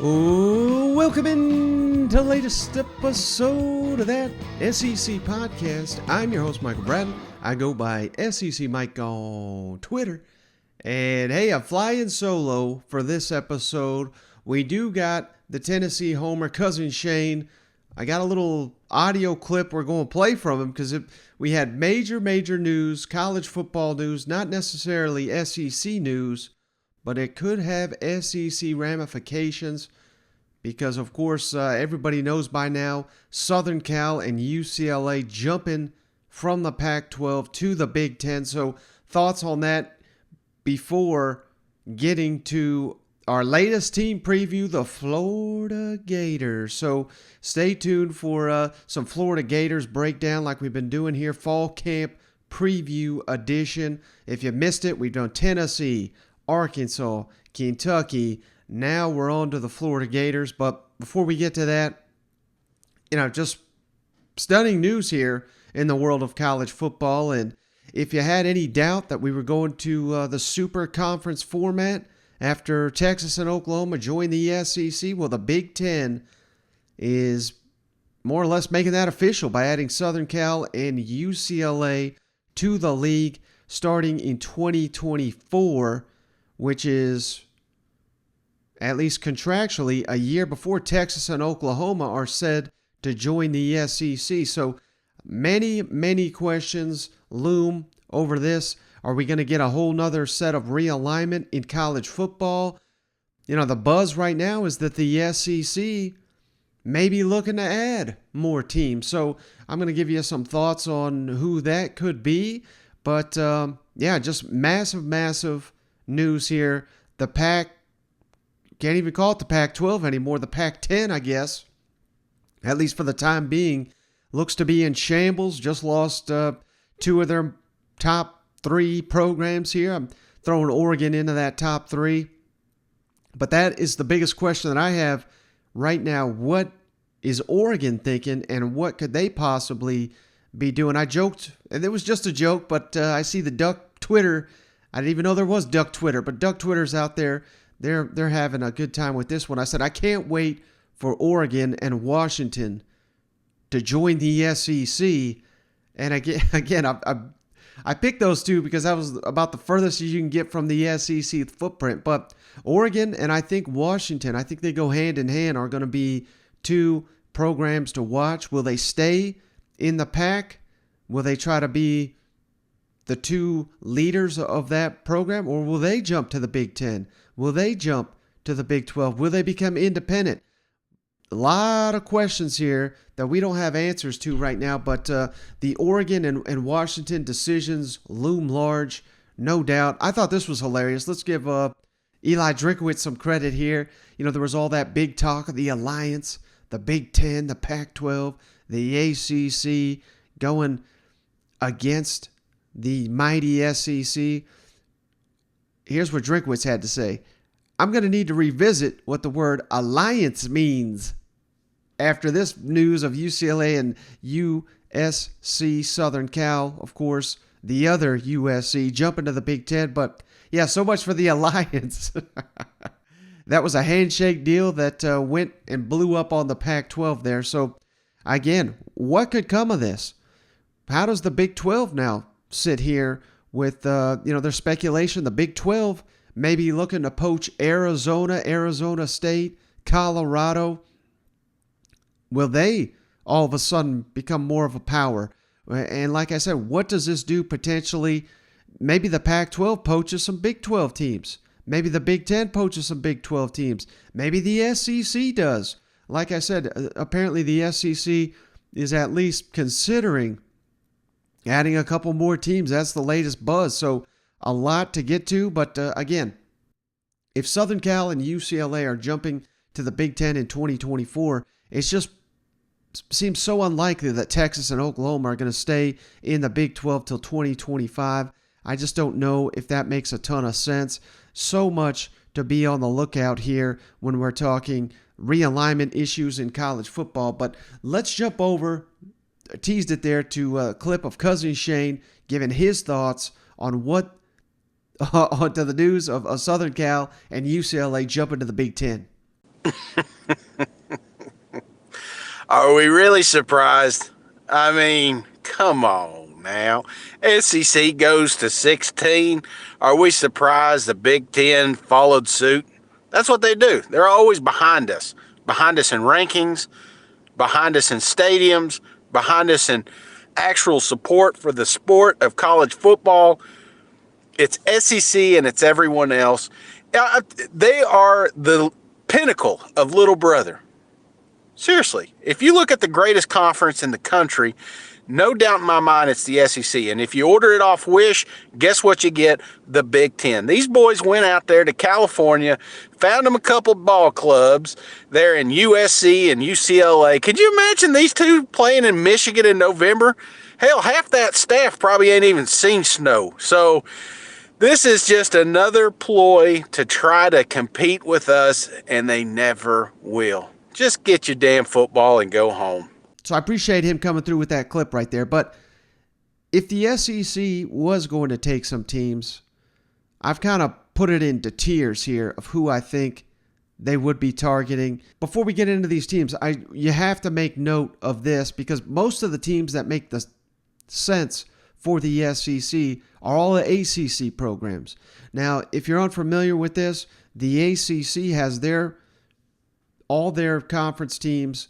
Welcome in to the latest episode of that SEC podcast. I'm your host, Michael Bratton. I go by SEC Mike on Twitter. And hey, I'm flying solo for this episode. We do got the Tennessee homer, Cousin Shane. I got a little audio clip we're going to play from him because we had major news, college football news, not necessarily SEC news, but it could have SEC ramifications because, of course, everybody knows by now, Southern Cal and UCLA jumping from the Pac-12 to the Big Ten. So thoughts on that before getting to our latest team preview, the Florida Gators. So stay tuned for some Florida Gators breakdown like we've been doing here, Fall Camp Preview Edition. If you missed it, we've done Tennessee, Arkansas, Kentucky. Now we're on to the Florida Gators. But before we get to that, just stunning news here in the world of college football. And if you had any doubt that we were going to the Super Conference format after Texas and Oklahoma joined the SEC, well, the Big Ten is more or less making that official by adding Southern Cal and UCLA to the league starting in 2024, which is, at least contractually, a year before Texas and Oklahoma are said to join the SEC. So many questions loom over this. Are we going to get a whole nother set of realignment in college football? The buzz right now is that the SEC may be looking to add more teams. So I'm going to give you some thoughts on who that could be. But just massive news here. The can't even call it the Pac-12 anymore. The Pac-10, I guess, at least for the time being, looks to be in shambles. Just lost two of their top three programs here. I'm throwing Oregon into that top three. But that is the biggest question that I have right now. What is Oregon thinking, and what could they possibly be doing? I joked, and it was just a joke, but I see the Duck Twitter. I didn't even know there was Duck Twitter, but Duck Twitter's out there. They're having a good time with this one. I said, I can't wait for Oregon and Washington to join the SEC. And again, I picked those two because that was about the furthest you can get from the SEC footprint. But Oregon and I think Washington, I think they go hand in hand, are going to be two programs to watch. Will they stay in the pack? Will they try to be the two leaders of that program? Or will they jump to the Big Ten? Will they jump to the Big 12? Will they become independent? A lot of questions here that we don't have answers to right now, but the Oregon and Washington decisions loom large, no doubt. I thought this was hilarious. Let's give Eli Drinkowitz some credit here. There was all that big talk of the alliance, the Big Ten, the Pac-12, the ACC going against the mighty SEC. Here's what Drinkowitz had to say. I'm going to need to revisit what the word alliance means after this news of UCLA and USC Southern Cal, of course, the other USC, jumping to the Big Ten. But yeah, so much for the alliance. That was a handshake deal that went and blew up on the Pac-12 there. So again, what could come of this? How does the Big 12 now sit here with, there's speculation the Big 12 may be looking to poach Arizona State, Colorado. Will they all of a sudden become more of a power? And like I said, what does this do potentially? Maybe the Pac-12 poaches some Big 12 teams. Maybe the Big 10 poaches some Big 12 teams. Maybe the SEC does. Like I said, apparently the SEC is at least considering adding a couple more teams. That's the latest buzz. So a lot to get to. But again, if Southern Cal and UCLA are jumping to the Big Ten in 2024, it just seems so unlikely that Texas and Oklahoma are going to stay in the Big 12 till 2025. I just don't know if that makes a ton of sense. So much to be on the lookout here when we're talking realignment issues in college football. But let's jump over, teased it there, to a clip of Cousin Shane giving his thoughts on what onto the news of Southern Cal and UCLA jumping to the Big Ten. Are we really surprised? I mean, come on now. SEC goes to 16. Are we surprised the Big Ten followed suit? That's what they do. They're always behind us in rankings, behind us in stadiums, behind us in actual support for the sport of college football. It's SEC and it's everyone else. They are the pinnacle of little brother. Seriously, if you look at the greatest conference in the country, no doubt in my mind it's the SEC. And if you order it off Wish, guess what you get? The Big Ten. These boys went out there to California, found them a couple ball clubs there in USC and UCLA. Could you imagine these two playing in Michigan in November? Hell, half that staff probably ain't even seen snow. So this is just another ploy to try to compete with us, and they never will. Just get your damn football and go home. So I appreciate him coming through with that clip right there. But if the SEC was going to take some teams, I've kind of put it into tiers here of who I think they would be targeting. Before we get into these teams, you have to make note of this because most of the teams that make the sense for the SEC are all the ACC programs. Now, if you're unfamiliar with this, the ACC has all their conference teams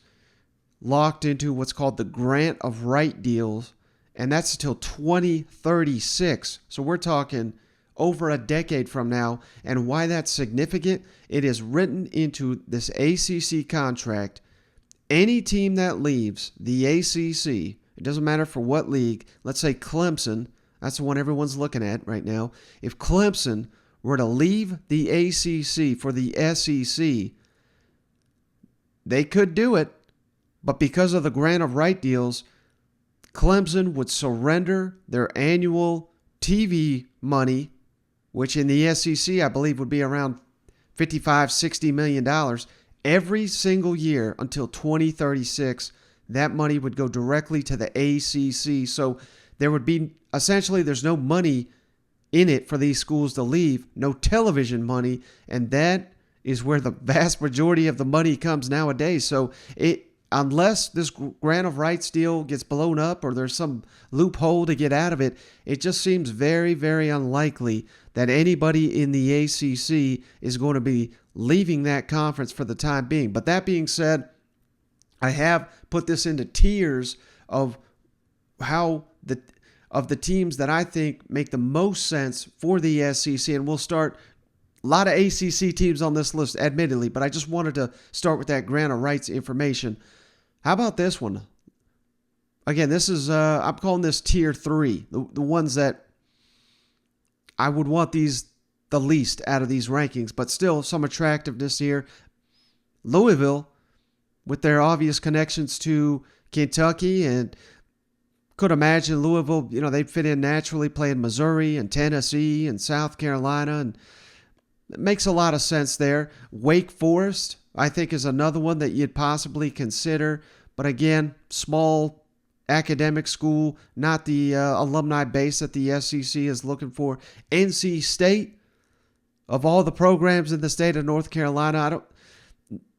locked into what's called the grant of right deals, and that's until 2036. So we're talking over a decade from now. And why that's significant, it is written into this ACC contract. Any team that leaves the ACC, it doesn't matter for what league, let's say Clemson, that's the one everyone's looking at right now. If Clemson were to leave the ACC for the SEC, they could do it, but because of the grant of right deals, Clemson would surrender their annual TV money, which in the SEC I believe would be around $55-60 million every single year until 2036. That money would go directly to the ACC. So there would be, essentially, there's no money in it for these schools to leave, no television money, and that is where the vast majority of the money comes nowadays. So unless this grant of rights deal gets blown up or there's some loophole to get out of it, it just seems very, very unlikely that anybody in the ACC is going to be leaving that conference for the time being. But that being said, I have put this into tiers of the teams that I think make the most sense for the SEC, and we'll start. A lot of ACC teams on this list, admittedly, but I just wanted to start with that grant of rights information. How about this one? Again, this is, I'm calling this tier 3, the ones that I would want the least out of these rankings, but still some attractiveness here. Louisville, with their obvious connections to Kentucky, and could imagine Louisville, they'd fit in naturally playing Missouri and Tennessee and South Carolina, and it makes a lot of sense there. Wake Forest, I think, is another one that you'd possibly consider. But again, small academic school, not the alumni base that the SEC is looking for. NC State, of all the programs in the state of North Carolina,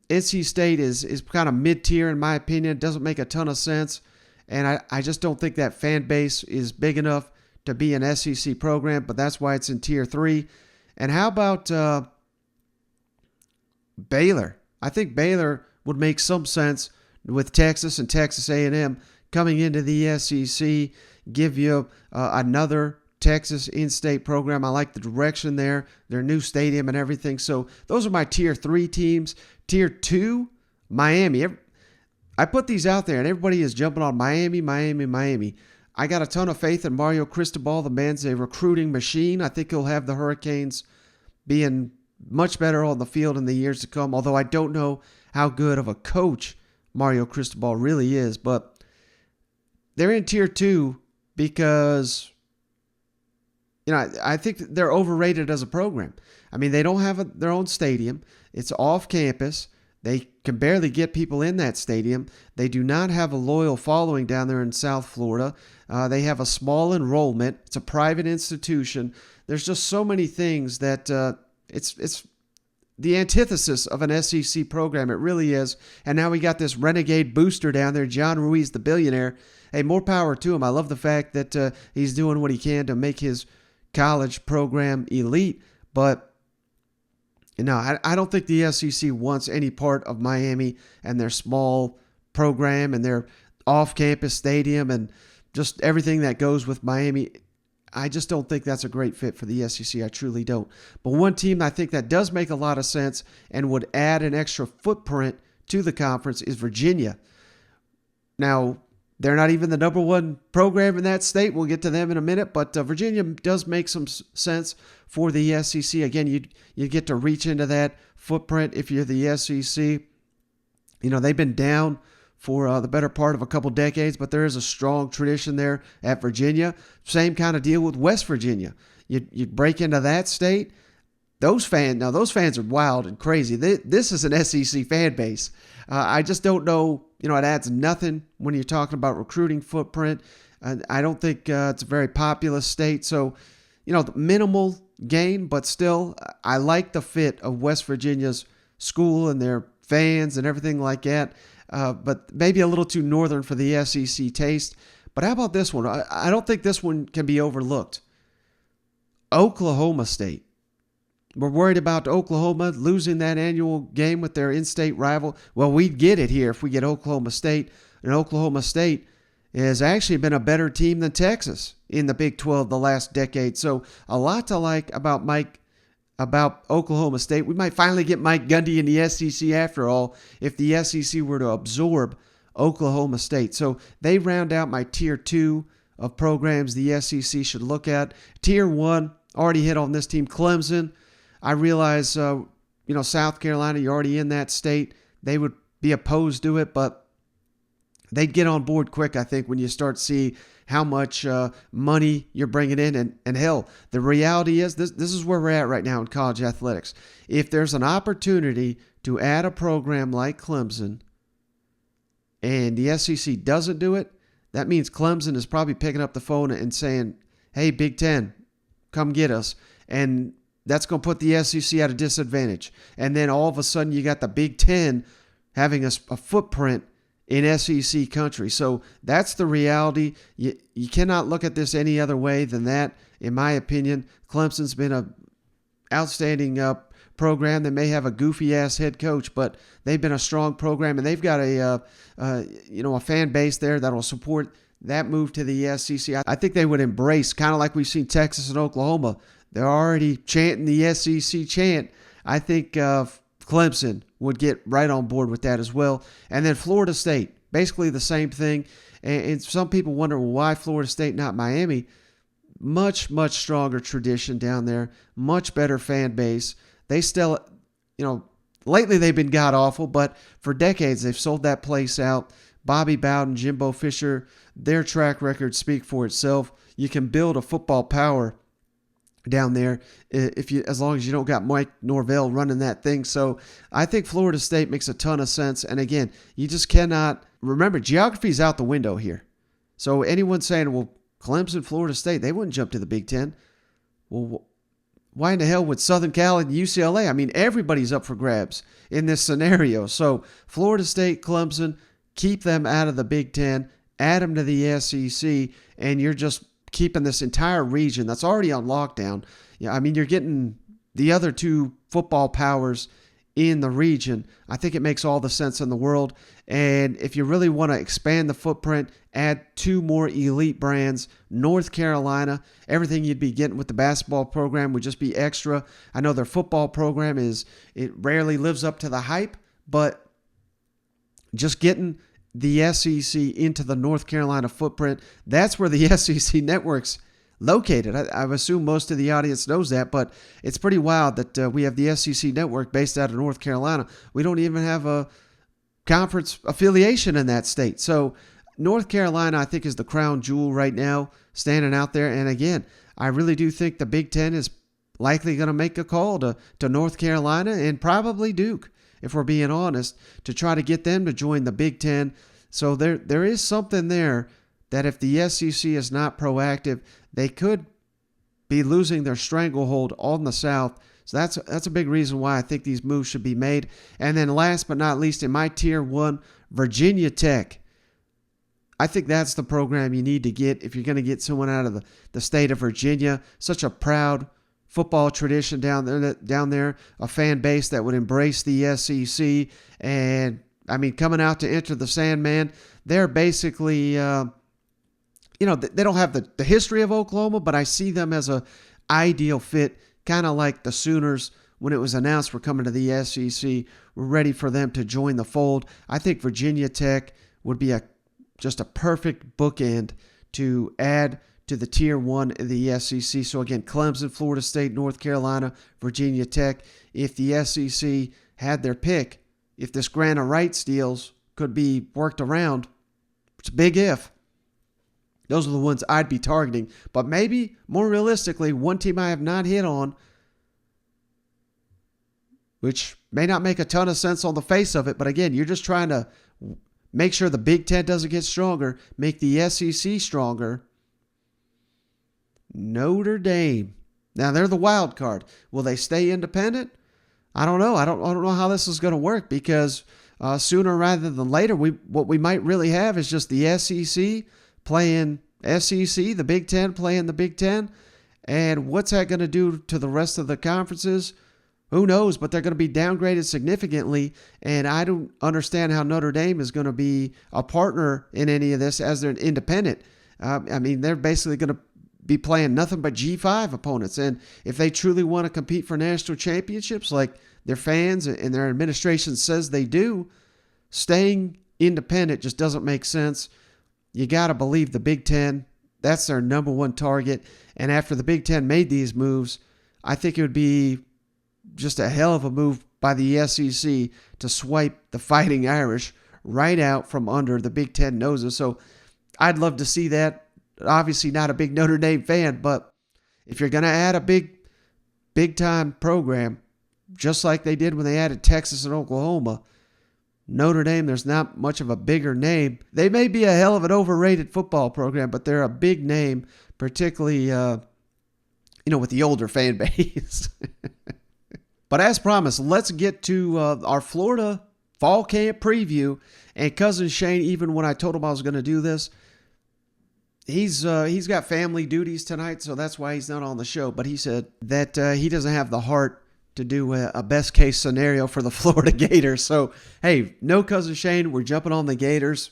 NC State is kind of mid-tier in my opinion. It doesn't make a ton of sense. And I just don't think that fan base is big enough to be an SEC program, but that's why it's in tier 3. And how about Baylor? I think Baylor would make some sense with Texas and Texas A&M coming into the SEC, give you another Texas in-state program. I like the direction there, their new stadium and everything. So those are my tier 3 teams. Tier 2, Miami. I put these out there, and everybody is jumping on Miami. I got a ton of faith in Mario Cristobal. The man's a recruiting machine. I think he'll have the Hurricanes being much better on the field in the years to come, although I don't know how good of a coach Mario Cristobal really is. But they're in tier 2 because, I think they're overrated as a program. I mean, they don't have their own stadium. It's off campus. They can barely get people in that stadium. They do not have a loyal following down there in South Florida. They have a small enrollment. It's a private institution. There's just so many things that the antithesis of an SEC program. It really is. And now we got this renegade booster down there, John Ruiz, the billionaire. Hey, more power to him. I love the fact that he's doing what he can to make his college program elite. But no, I don't think the SEC wants any part of Miami and their small program and their off-campus stadium and just everything that goes with Miami. I just don't think that's a great fit for the SEC. I truly don't. But one team I think that does make a lot of sense and would add an extra footprint to the conference is Virginia. Now, they're not even the number one program in that state. We'll get to them in a minute, but Virginia does make some sense for the SEC. Again, you get to reach into that footprint if you're the SEC. You know, they've been down for the better part of a couple decades, but there is a strong tradition there at Virginia. Same kind of deal with West Virginia. You break into that state, those fans are wild and crazy. This is an SEC fan base. I just don't know, it adds nothing when you're talking about recruiting footprint. I don't think it's a very populous state, so, minimal gain, but still, I like the fit of West Virginia's school and their fans and everything like that. But maybe a little too northern for the SEC taste. But how about this one? I don't think this one can be overlooked. Oklahoma State. We're worried about Oklahoma losing that annual game with their in-state rival. Well, we'd get it here if we get Oklahoma State. And Oklahoma State has actually been a better team than Texas in the Big 12 the last decade. So a lot to like about Oklahoma State. We might finally get Mike Gundy in the SEC after all if the SEC were to absorb Oklahoma State. So they round out my tier 2 of programs the SEC should look at. Tier 1, already hit on this team, Clemson. I realize, South Carolina, you're already in that state. They would be opposed to it, but they'd get on board quick, I think, when you start to see how much money you're bringing in. And hell, the reality is this is where we're at right now in college athletics. If there's an opportunity to add a program like Clemson and the SEC doesn't do it, that means Clemson is probably picking up the phone and saying, hey, Big Ten, come get us. And that's going to put the SEC at a disadvantage. And then all of a sudden you got the Big Ten having a footprint in SEC country. So that's the reality. You cannot look at this any other way than that, in my opinion. Clemson's been an outstanding program. They may have a goofy-ass head coach, but they've been a strong program, and they've got a fan base there that will support that move to the SEC. I think they would embrace, kind of like we've seen Texas and Oklahoma. They're already chanting the SEC chant. I think Clemson would get right on board with that as well. And then Florida State, basically the same thing. And some people wonder, well, why Florida State, not Miami? Much, much stronger tradition down there. Much better fan base. They still, lately they've been god-awful, but for decades they've sold that place out. Bobby Bowden, Jimbo Fisher, their track records speak for itself. You can build a football power down there as long as you don't got Mike Norvell running that thing. So I think Florida State makes a ton of sense. And again, you just cannot remember, geography's out the window here. So anyone saying, well, Clemson, Florida State, they wouldn't jump to the Big Ten. Well, why in the hell would Southern Cal and UCLA? I mean, everybody's up for grabs in this scenario. So Florida State, Clemson, keep them out of the Big Ten, add them to the SEC, and you're just keeping this entire region that's already on lockdown. Yeah, I mean, you're getting the other two football powers in the region. I think it makes all the sense in the world. And if you really want to expand the footprint, add 2 more elite brands. North Carolina, everything you'd be getting with the basketball program would just be extra. I know their football program it rarely lives up to the hype, but just getting the SEC into the North Carolina footprint, that's where the SEC network's located. I assume most of the audience knows that, but it's pretty wild that we have the SEC network based out of North Carolina. We don't even have a conference affiliation in that state. So North Carolina, I think, is the crown jewel right now, standing out there. And again, I really do think the Big Ten is likely going to make a call to North Carolina and probably Duke, if we're being honest, to try to get them to join the Big Ten. So there is something there that if the SEC is not proactive, they could be losing their stranglehold on the South So that's a big reason why I think these moves should be made. And then last but not least, in my tier 1, Virginia Tech. I think that's the program you need to get if you're going to get someone out of the state of Virginia. Such a proud football tradition down there, a fan base that would embrace the SEC. And, I mean, coming out to enter the Sandman, they're basically, they don't have the history of Oklahoma, but I see them as a ideal fit, kind of like the Sooners when it was announced we're coming to the SEC. We're ready for them to join the fold. I think Virginia Tech would be just a perfect bookend to add to the Tier 1 in the SEC. So again, Clemson, Florida State, North Carolina, Virginia Tech. If the SEC had their pick, if this grant of rights deals could be worked around, it's a big if. Those are the ones I'd be targeting. But maybe, more realistically, one team I have not hit on, which may not make a ton of sense on the face of it, but again, you're just trying to make sure the Big Ten doesn't get stronger, make the SEC stronger. Notre Dame. Now, they're the wild card. Will they stay independent? I don't know. I don't know how this is going to work because sooner rather than later, what we might really have is just the SEC playing SEC, the Big Ten playing the Big Ten. And what's that going to do to the rest of the conferences? Who knows? But they're going to be downgraded significantly. And I don't understand how Notre Dame is going to be a partner in any of this as they're independent. I mean, they're basically going to be playing nothing but G5 opponents. And if they truly want to compete for national championships like their fans and their administration says they do, staying independent just doesn't make sense. You got to believe the Big Ten, that's their number one target. And after the Big Ten made these moves, I think it would be just a hell of a move by the SEC to swipe the Fighting Irish right out from under the Big Ten noses. So I'd love to see that. Obviously not a big Notre Dame fan, but if you're going to add a big time program, just like they did when they added Texas and Oklahoma, Notre Dame, there's not much of a bigger name. They may be a hell of an overrated football program, but they're a big name, particularly, with the older fan base. But as promised, let's get to our Florida fall camp preview. And Cousin Shane, even when I told him I was going to do this, he's got family duties tonight, so that's why he's not on the show. But he said that he doesn't have the heart to do a best case scenario for the Florida Gators. So, hey, no Cousin Shane. We're jumping on the Gators.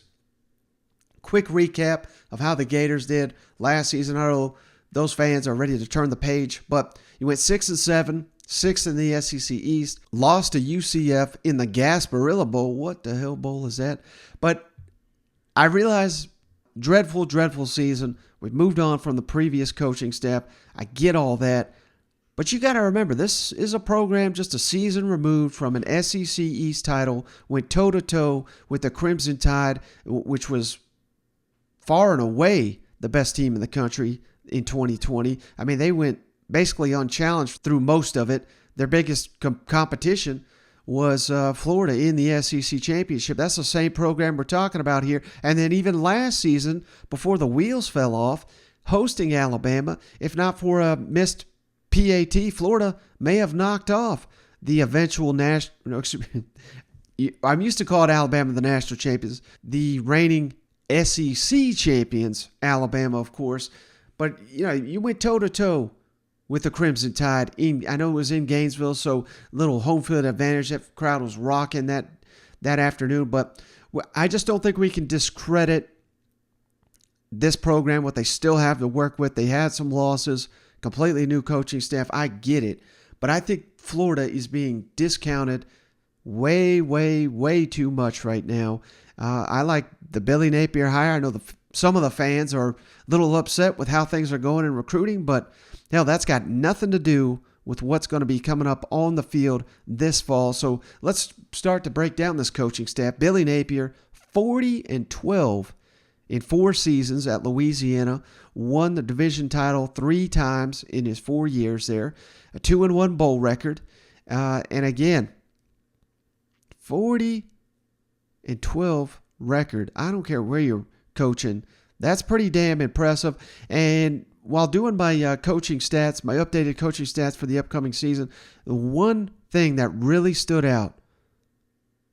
Quick recap of how the Gators did last season. I know those fans are ready to turn the page, but you went 6-7, 6th in the SEC East, lost to UCF in the Gasparilla Bowl. What the hell bowl is that? But I realize dreadful season. We've moved on from the previous coaching staff. I get all that. But you got to remember, this is a program just a season removed from an SEC East title, went toe-to-toe with the Crimson Tide, which was far and away the best team in the country in 2020. I mean, they went basically unchallenged through most of it. Their biggest competition was Florida in the SEC championship. That's the same program we're talking about here. And then even last season, before the wheels fell off, hosting Alabama, if not for a missed PAT, Florida may have knocked off the eventual national. I'm used to call it Alabama the national champions, the reigning SEC champions, Alabama, of course. But you went toe to toe with the Crimson Tide. I know it was in Gainesville, so little home field advantage. That crowd was rocking that afternoon. But I just don't think we can discredit this program, what they still have to work with. They had some losses. Completely new coaching staff. I get it. But I think Florida is being discounted way too much right now. I like the Billy Napier hire. I know some of the fans are a little upset with how things are going in recruiting, but hell, that's got nothing to do with what's going to be coming up on the field this fall. So let's start to break down this coaching staff. Billy Napier, 40-12 in 4 seasons at Louisiana, won the division title 3 times in his 4 years there, a 2-1 bowl record. And again, 40-12 record. I don't care where you're coaching. That's pretty damn impressive. And while doing my coaching stats, my updated coaching stats for the upcoming season, the one thing that really stood out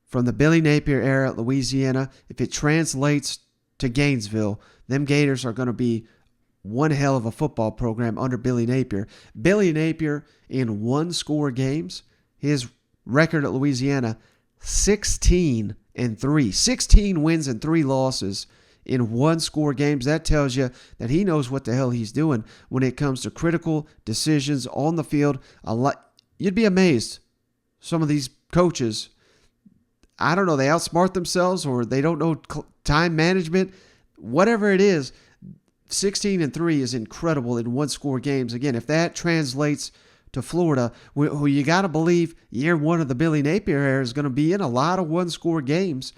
from the Billy Napier era at Louisiana, if it translates to Gainesville, them Gators are going to be one hell of a football program under Billy Napier. Billy Napier in one-score games, his record at Louisiana, 16-3. 16 wins and 3 losses in one-score games. That tells you that he knows what the hell he's doing when it comes to critical decisions on the field. You'd be amazed. Some of these coaches, I don't know, they outsmart themselves or they don't know time management. Whatever it is, 16-3 is incredible in one-score games. Again, if that translates to Florida, who you got to believe year one of the Billy Napier era is going to be in a lot of one-score games,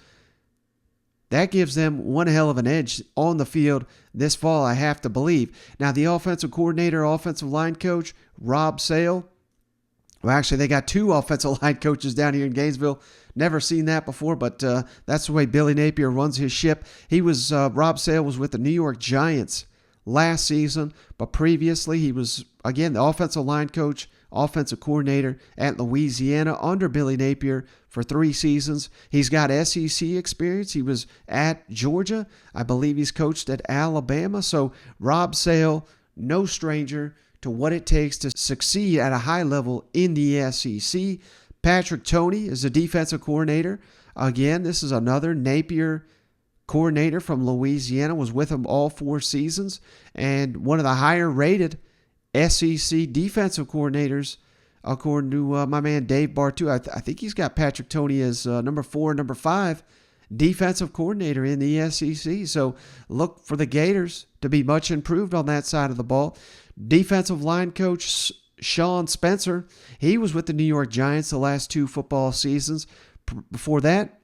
that gives them one hell of an edge on the field this fall, I have to believe. Now, the offensive coordinator, offensive line coach, Rob Sale. Well, actually, they got 2 offensive line coaches down here in Gainesville. Never seen that before, but that's the way Billy Napier runs his ship. Rob Sale was with the New York Giants last season, but previously he was, again, the offensive line coach, offensive coordinator at Louisiana under Billy Napier for 3 seasons. He's got SEC experience. He was at Georgia. I believe he's coached at Alabama. So Rob Sale, no stranger to what it takes to succeed at a high level in the SEC. Patrick Toney is the defensive coordinator. Again, this is another Napier coordinator from Louisiana, was with him all 4 seasons, and one of the higher rated SEC defensive coordinators, according to my man Dave Bartu. I think he's got Patrick Toney as number 4, number 5 defensive coordinator in the SEC. So look for the Gators to be much improved on that side of the ball. Defensive line coach Sean Spencer, he was with the New York Giants the last 2 football seasons. Before that,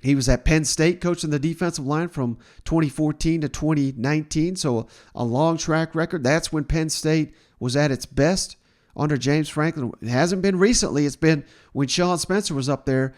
he was at Penn State coaching the defensive line from 2014 to 2019, so a long track record. That's when Penn State was at its best under James Franklin. It hasn't been recently. It's been when Sean Spencer was up there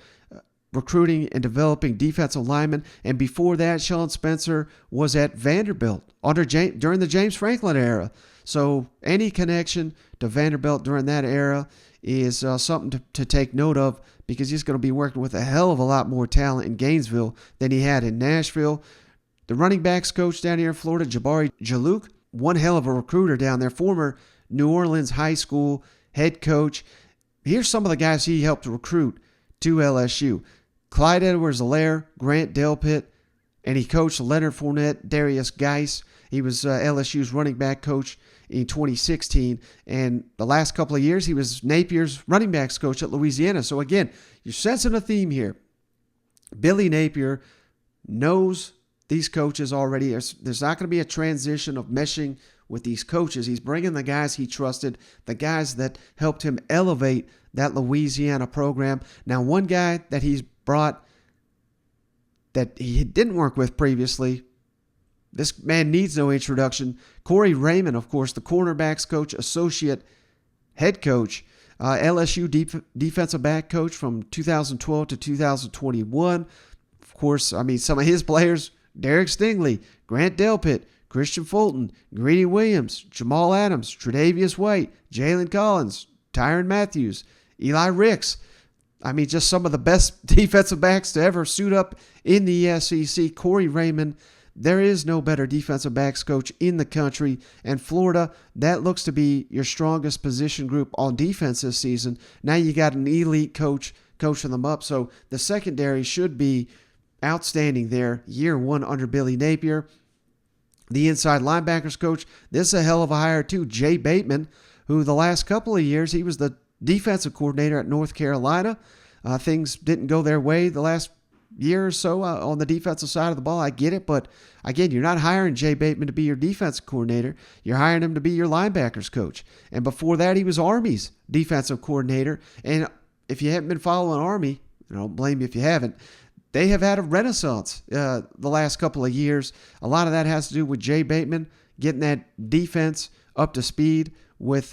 recruiting and developing defensive linemen. And before that, Sean Spencer was at Vanderbilt during the James Franklin era. So any connection to Vanderbilt during that era is something to take note of, because he's going to be working with a hell of a lot more talent in Gainesville than he had in Nashville. The running backs coach down here in Florida, Jabari Jalouk, one hell of a recruiter down there, former New Orleans high school head coach. Here's some of the guys he helped recruit to LSU. Clyde Edwards-Helaire, Grant Delpit, and he coached Leonard Fournette, Darius Geis. He was LSU's running back coach in 2016, and the last couple of years he was Napier's running backs coach at Louisiana. So again, you're sensing a theme here. Billy Napier knows these coaches already. There's not going to be a transition of meshing with these coaches. He's bringing the guys he trusted, the guys that helped him elevate that Louisiana program. Now, one guy that he's brought that he didn't work with previously, this man needs no introduction. Corey Raymond, of course, the cornerbacks coach, associate head coach, LSU defensive back coach from 2012 to 2021. Of course, I mean, some of his players, Derek Stingley, Grant Delpit, Christian Fulton, Greedy Williams, Jamal Adams, Tre'Davious White, Jalen Collins, Tyrann Matthews, Eli Ricks. I mean, just some of the best defensive backs to ever suit up in the SEC. Corey Raymond, there is no better defensive backs coach in the country. And Florida, that looks to be your strongest position group on defense this season. Now you got an elite coach coaching them up. So the secondary should be outstanding there. Year one under Billy Napier. The inside linebackers coach, this is a hell of a hire too. Jay Bateman, who the last couple of years, he was the defensive coordinator at North Carolina. Things didn't go their way the last year or so on the defensive side of the ball. I get it, but again, you're not hiring Jay Bateman to be your defensive coordinator. You're hiring him to be your linebackers coach. And before that, he was Army's defensive coordinator. And if you haven't been following Army, I don't blame you if you haven't, they have had a renaissance the last couple of years. A lot of that has to do with Jay Bateman getting that defense up to speed with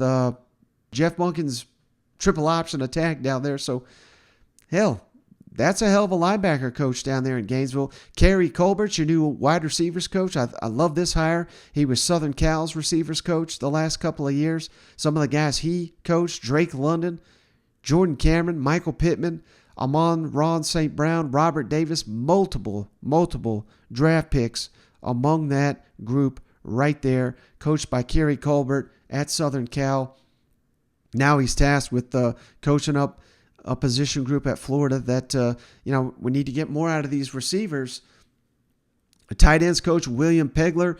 Jeff Monken's triple option attack down there. So, hell, that's a hell of a linebacker coach down there in Gainesville. Kerry Colbert's your new wide receivers coach. I love this hire. He was Southern Cal's receivers coach the last couple of years. Some of the guys he coached, Drake London, Jordan Cameron, Michael Pittman, Amon-Ra St. Brown, Robert Davis, multiple draft picks among that group right there, coached by Kerry Colbert at Southern Cal. Now he's tasked with coaching up a position group at Florida that, we need to get more out of these receivers. A tight ends coach, William Pegler.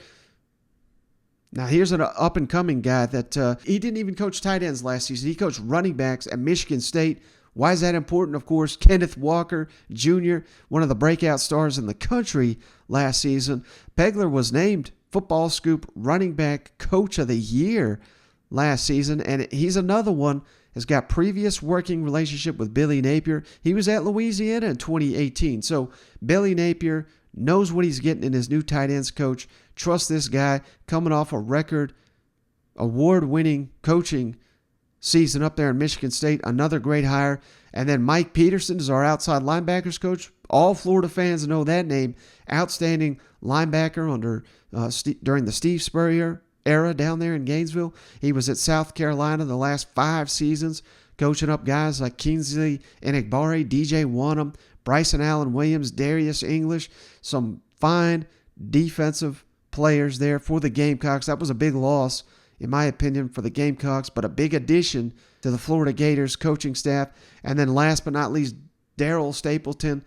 Now, here's an up-and-coming guy that he didn't even coach tight ends last season. He coached running backs at Michigan State. Why is that important? Of course, Kenneth Walker Jr., one of the breakout stars in the country last season. Pegler was named Football Scoop Running Back Coach of the Year last season, and he's another one has got previous working relationship with Billy Napier. He was at Louisiana in 2018. So Billy Napier knows what he's getting in his new tight ends coach. Trust this guy coming off a record award-winning coaching season up there in Michigan State. Another great hire. And then Mike Peterson is our outside linebackers coach. All Florida fans know that name. Outstanding linebacker during the Steve Spurrier era down there in Gainesville. He was at South Carolina the last 5 seasons, coaching up guys like Kingsley Enagbare, DJ Wanham, Bryson Allen Williams, Darius English, some fine defensive players there for the Gamecocks. That was a big loss, in my opinion, for the Gamecocks, but a big addition to the Florida Gators coaching staff. And then last but not least, Daryl Stapleton,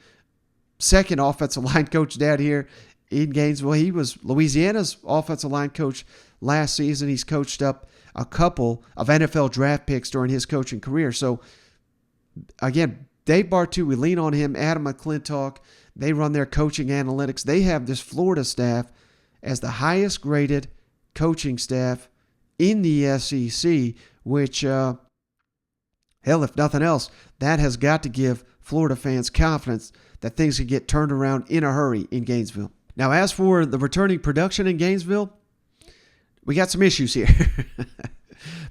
second offensive line coach down here in Gainesville. He was Louisiana's offensive line coach last season. He's coached up a couple of NFL draft picks during his coaching career. So, again, Dave Bartu, we lean on him. Adam McClintock, they run their coaching analytics. They have this Florida staff as the highest graded coaching staff in the SEC, which, hell, if nothing else, that has got to give Florida fans confidence that things can get turned around in a hurry in Gainesville. Now, as for the returning production in Gainesville, we got some issues here.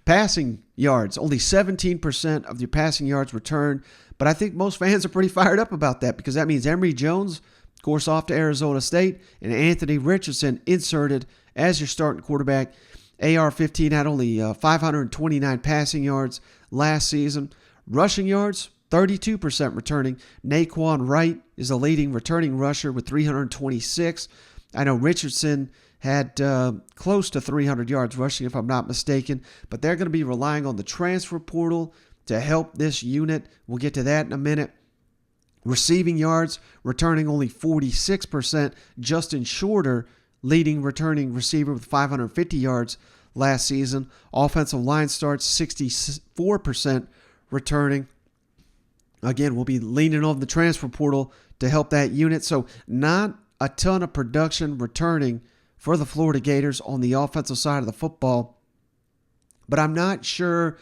Passing yards, only 17% of your passing yards returned, but I think most fans are pretty fired up about that because that means Emory Jones, of course, off to Arizona State, and Anthony Richardson inserted as your starting quarterback. AR-15 had only 529 passing yards last season. Rushing yards, 32% returning. Naquan Wright is a leading returning rusher with 326. I know Richardson had close to 300 yards rushing, if I'm not mistaken, but they're going to be relying on the transfer portal to help this unit. We'll get to that in a minute. Receiving yards, returning only 46%. Justin Shorter, leading returning receiver with 550 yards last season. Offensive line starts, 64% returning. Again, we'll be leaning on the transfer portal to help that unit. So not a ton of production returning for the Florida Gators on the offensive side of the football. But I'm not sure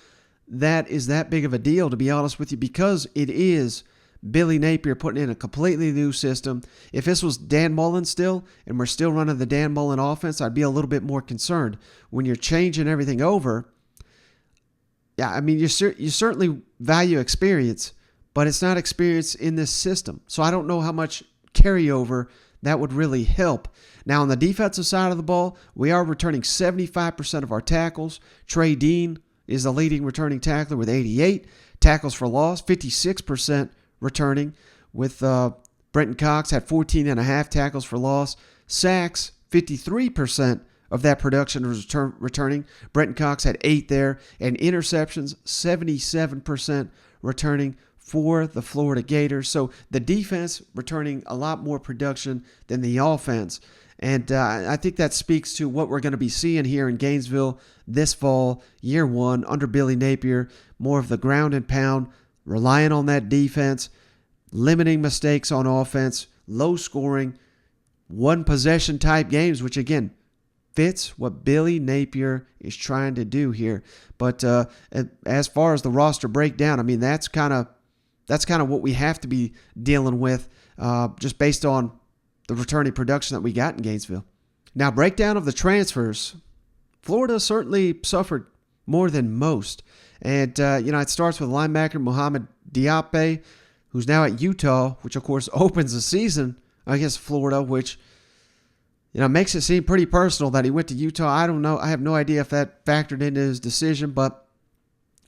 that is that big of a deal, to be honest with you, because it is Billy Napier putting in a completely new system. If this was Dan Mullen still, and we're still running the Dan Mullen offense, I'd be a little bit more concerned. When you're changing everything over, yeah, I mean, you certainly value experience, but it's not experience in this system. So I don't know how much carryover that would really help. Now, on the defensive side of the ball, we are returning 75% of our tackles. Trey Dean is the leading returning tackler with 88. Tackles for loss, 56% returning, with Brenton Cox had 14.5 tackles for loss. Sacks, 53% of that production was returning. Brenton Cox had 8 there. And interceptions, 77% returning for the Florida Gators. So the defense returning a lot more production than the offense. And I think that speaks to what we're going to be seeing here in Gainesville this fall, year one, under Billy Napier. More of the ground and pound, relying on that defense, limiting mistakes on offense, low scoring, one possession type games, which again fits what Billy Napier is trying to do here. But as far as the roster breakdown, I mean, that's kind of what we have to be dealing with just based on the returning production that we got in Gainesville. Now, breakdown of the transfers. Florida certainly suffered more than most. And, it starts with linebacker Mohamed Diape, who's now at Utah, which of course opens the season against Florida, which makes it seem pretty personal that he went to Utah. I don't know. I have no idea if that factored into his decision, but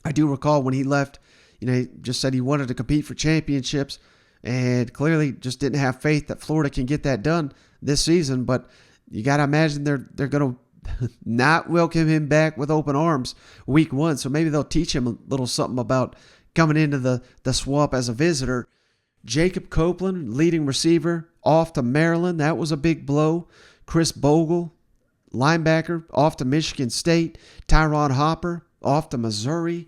I do recall when he left, he just said he wanted to compete for championships and clearly just didn't have faith that Florida can get that done this season. But you got to imagine they're going to not welcome him back with open arms week one. So maybe they'll teach him a little something about coming into the swamp as a visitor. Jacob Copeland, leading receiver, off to Maryland. That was a big blow. Chris Bogle, linebacker, off to Michigan State. Tyron Hopper, off to Missouri.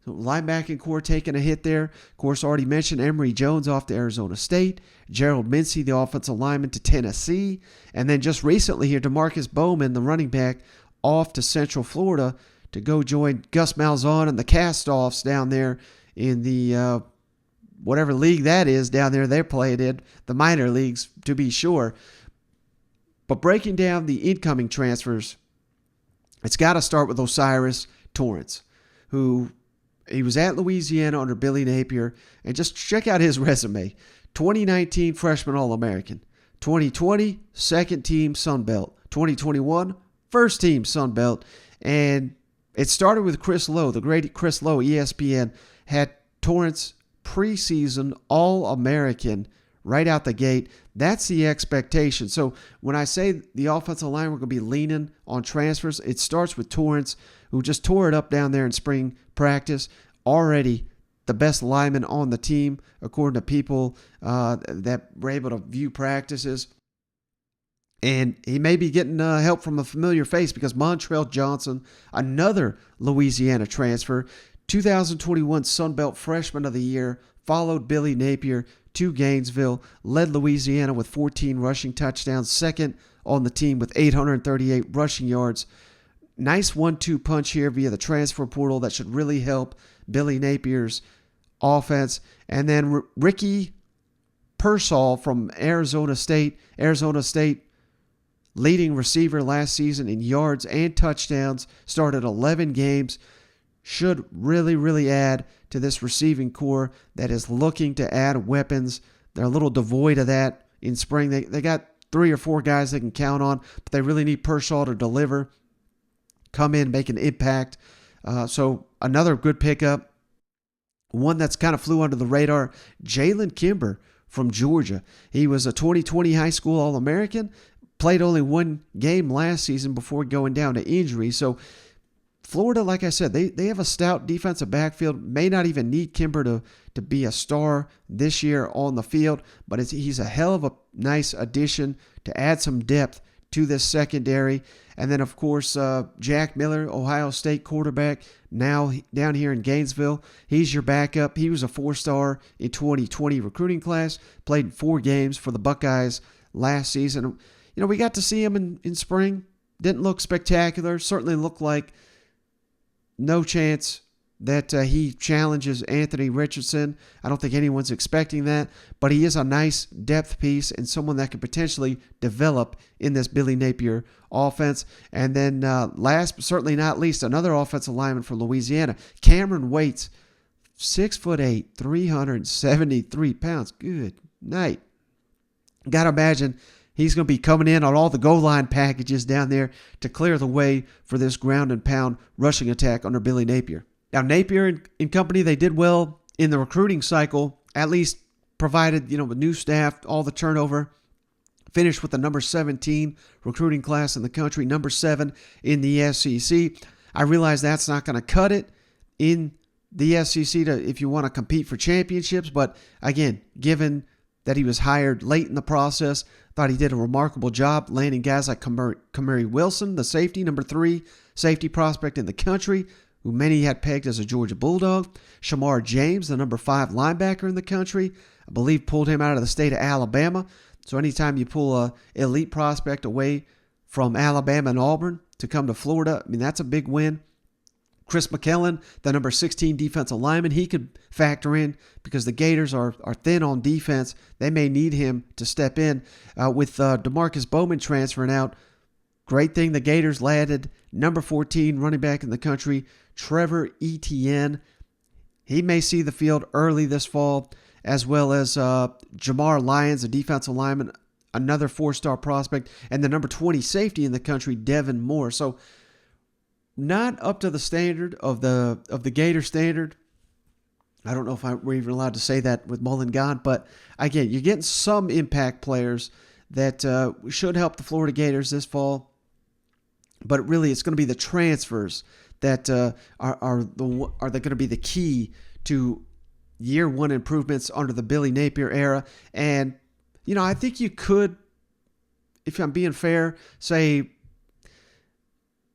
So linebacking core taking a hit there. Of course, already mentioned Emory Jones off to Arizona State. Gerald Mincey, the offensive lineman, to Tennessee. And then just recently here, DeMarcus Bowman, the running back, off to Central Florida to go join Gus Malzahn and the Cast-Offs down there in the whatever league that is down there they're playing in, the minor leagues to be sure. But breaking down the incoming transfers, it's got to start with Osiris Torrance, who he was at Louisiana under Billy Napier, and just check out his resume. 2019 freshman All-American, 2020 second team Sun Belt, 2021 first team Sun Belt, and it started with Chris Lowe, the great Chris Lowe, ESPN, had Torrance preseason All-American right out the gate. That's the expectation. So when I say the offensive line, we're going to be leaning on transfers, it starts with Torrance, who just tore it up down there in spring practice. Already the best lineman on the team, according to people that were able to view practices. And he may be getting help from a familiar face because Montrell Johnson, another Louisiana transfer, 2021 Sun Belt Freshman of the Year, followed Billy Napier to Gainesville, led Louisiana with 14 rushing touchdowns, second on the team with 838 rushing yards. Nice 1-2 punch here via the transfer portal that should really help Billy Napier's offense. And then Ricky Pearsall from Arizona State. Arizona State leading receiver last season in yards and touchdowns, started 11 games. Should really, really add to this receiving core that is looking to add weapons. They're a little devoid of that in spring. They got 3 or 4 guys they can count on, but they really need Pearsall to deliver, come in, make an impact. So another good pickup. One that's kind of flew under the radar, Jalen Kimber from Georgia. He was a 2020 high school All-American, played only 1 game last season before going down to injury. So Florida, like I said, they have a stout defensive backfield. May not even need Kimber to be a star this year on the field, but he's a hell of a nice addition to add some depth to this secondary. And then, of course, Jack Miller, Ohio State quarterback, now down here in Gainesville. He's your backup. He was a 4-star in 2020 recruiting class, played in 4 games for the Buckeyes last season. We got to see him in spring. Didn't look spectacular. Certainly looked like no chance that he challenges Anthony Richardson. I don't think anyone's expecting that, but he is a nice depth piece and someone that could potentially develop in this Billy Napier offense. And then last but certainly not least, another offensive lineman for Louisiana, Cameron Waits, 6'8", 373 pounds. Good night. Got to imagine he's going to be coming in on all the goal line packages down there to clear the way for this ground and pound rushing attack under Billy Napier. Now, Napier and company, they did well in the recruiting cycle, at least provided, with new staff, all the turnover. Finished with the number 17 recruiting class in the country, number 7 in the SEC. I realize that's not going to cut it in the SEC if you want to compete for championships. But again, given that he was hired late in the process, thought he did a remarkable job landing guys like Kamari Wilson, the safety, number 3 safety prospect in the country, who many had pegged as a Georgia Bulldog. Shamar James, the number 5 linebacker in the country, I believe pulled him out of the state of Alabama. So anytime you pull a elite prospect away from Alabama and Auburn to come to Florida, that's a big win. Chris Mckellen, the number 16 defensive lineman, he could factor in because the Gators are thin on defense. They may need him to step in. With DeMarcus Bowman transferring out, great thing the Gators landed number 14 running back in the country, Trevor Etn. He may see the field early this fall. as well as Jamar Lyons, a defensive lineman, another 4-star prospect, and the number 20 safety in the country, Devin Moore. So not up to the standard of the Gator standard. I don't know if we're even allowed to say that with Mullen gone, but again, you're getting some impact players that should help the Florida Gators this fall. But really, it's going to be the transfers that are going to be the key to year one improvements under the Billy Napier era. And I think you could, if I'm being fair, say